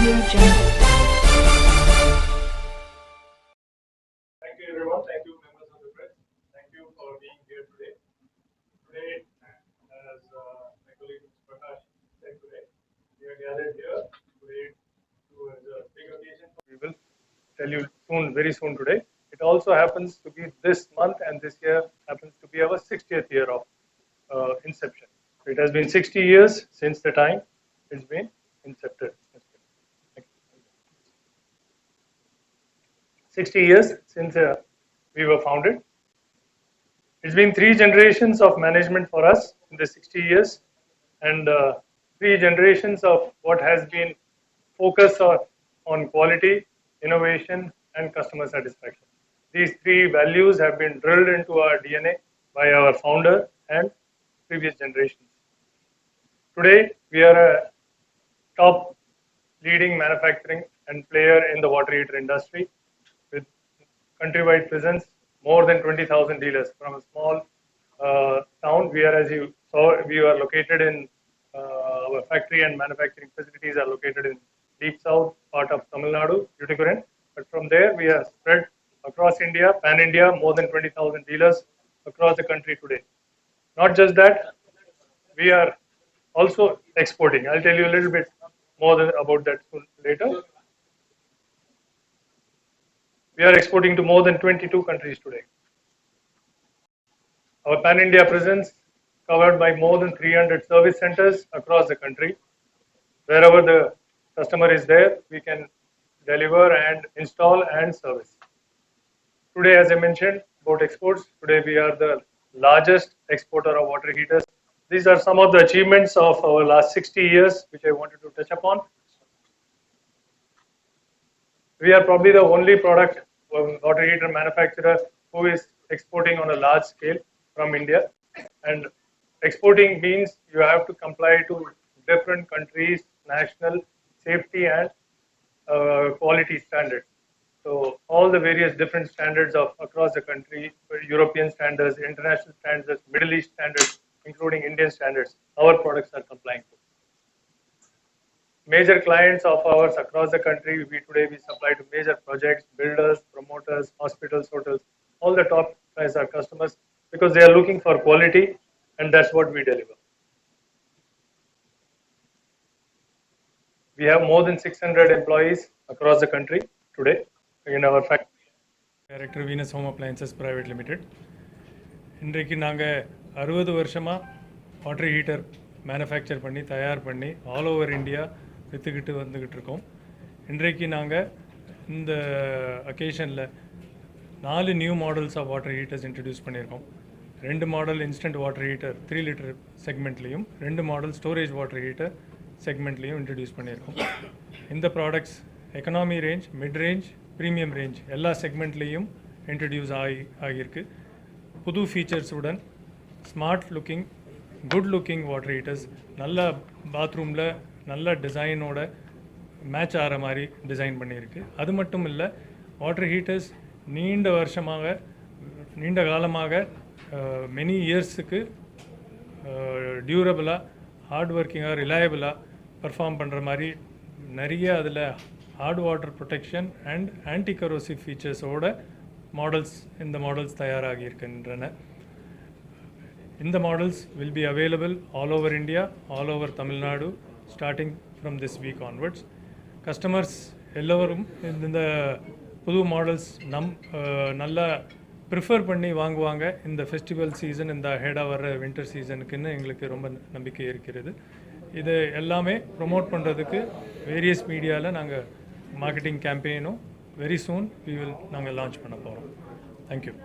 Audio Jungle. Thank you everyone. Thank you members of the press. Thank you for being here today. Today, as my colleague Prakash said today, we are gathered here today towards a big occasion. We will tell you soon, very soon today. It also happens to be this month, and this year happens to be our 60th year of inception. So it has been 60 years since the time it's been incepted. 60 years since we were founded. It's been 3 generations of management for us in the 60 years, and 3 generations of what has been focused on quality, innovation, and customer satisfaction. These 3 values have been drilled into our DNA by our founder and previous generations. Today, we are a top leading manufacturing and player in the water heater industry with countrywide presence, more than 20,000 dealers from a small town. We are, as you saw, we are located in our factory and manufacturing facilities are located in deep south part of Tamil Nadu, Tuticorin. But from there, we are spread across India, pan India, more than 20,000 dealers across the country today. Not just that, we are also exporting. I'll tell you a little bit more about that later. We are exporting to more than 22 countries today. Our pan-India presence covered by more than 300 service centers across the country. Wherever the customer is there, we can deliver and install and service. Today, as I mentioned about exports, today we are the largest exporter of water heaters. These are some of the achievements of our last 60 years, which I wanted to touch upon. We are probably the only product water heater manufacturer who is exporting on a large scale from India. And exporting means you have to comply to different countries' national safety and quality standards. So all the various different standards of across the country, European standards, international standards, Middle East standards, including Indian standards, our products are complying to. Major clients of ours across the country, today we supply to major projects, builders, promoters, hospitals, hotels. All the top guys are customers because they are looking for quality, and that's what we deliver. We have more than 600 employees across the country today in our factory. Director Venus Home Appliances Private Limited. இன்றைக்கு நாங்கள் 60 வருஷமாக water heater manufacture பண்ணி தயார் பண்ணி all over India விற்றுக்கிட்டு வந்துக்கிட்டு இருக்கோம். இன்றைக்கு நாங்கள் இந்த அக்கேஷனில் 4 new models of water heaters introduce பண்ணியிருக்கோம். 2 model instant water heater 3 litre செக்மெண்ட்லேயும் 2 மாடல் ஸ்டோரேஜ் வாட்டர் ஹீட்டர் செக்மெண்ட்லேயும் இன்ட்ரடியூஸ் பண்ணியிருக்கோம். இந்த products economy range, mid range, premium range எல்லா செக்மெண்ட்லேயும் இன்ட்ரடியூஸ் ஆகியிருக்கு. புது ஃபீச்சர்ஸுடன் smart looking, good looking water heaters, நல்ல பாத்ரூமில் நல்ல டிசைனோட மேட்ச் ஆகிற மாதிரி டிசைன் பண்ணியிருக்கு. அது மட்டும் இல்லை, வாட்டர் ஹீட்டர்ஸ் நீண்ட காலமாக மெனி இயர்ஸுக்கு டியூரபிளாக, ஹார்ட் ஒர்க்கிங்காக, ரிலையபிளாக பர்ஃபார்ம் பண்ணுற மாதிரி நிறைய அதில் hard water protection and anti corrosive ஃபீச்சர்ஸோட இந்த மாடல்ஸ் தயாராகி இருக்கின்றன. இந்த models will be available all over India, all over Tamil Nadu, starting from this week onwards. Customers எல்லோரும் இந்த புது மாடல்ஸ் நல்லா ப்ரிஃபர் பண்ணி வாங்குவாங்க. இந்த ஃபெஸ்டிவல் சீசன், இந்த ஹெடாக வர்ற வின்டர் சீசனுக்குன்னு எங்களுக்கு ரொம்ப நம்பிக்கை இருக்கிறது. இது எல்லாமே ப்ரொமோட் பண்ணுறதுக்கு வேரியஸ் மீடியாவில் நாங்கள் மார்க்கெட்டிங் கேம்பெயினும் வெரி சூன் நாங்கள் லான்ச் பண்ண போகிறோம். தேங்க்யூ.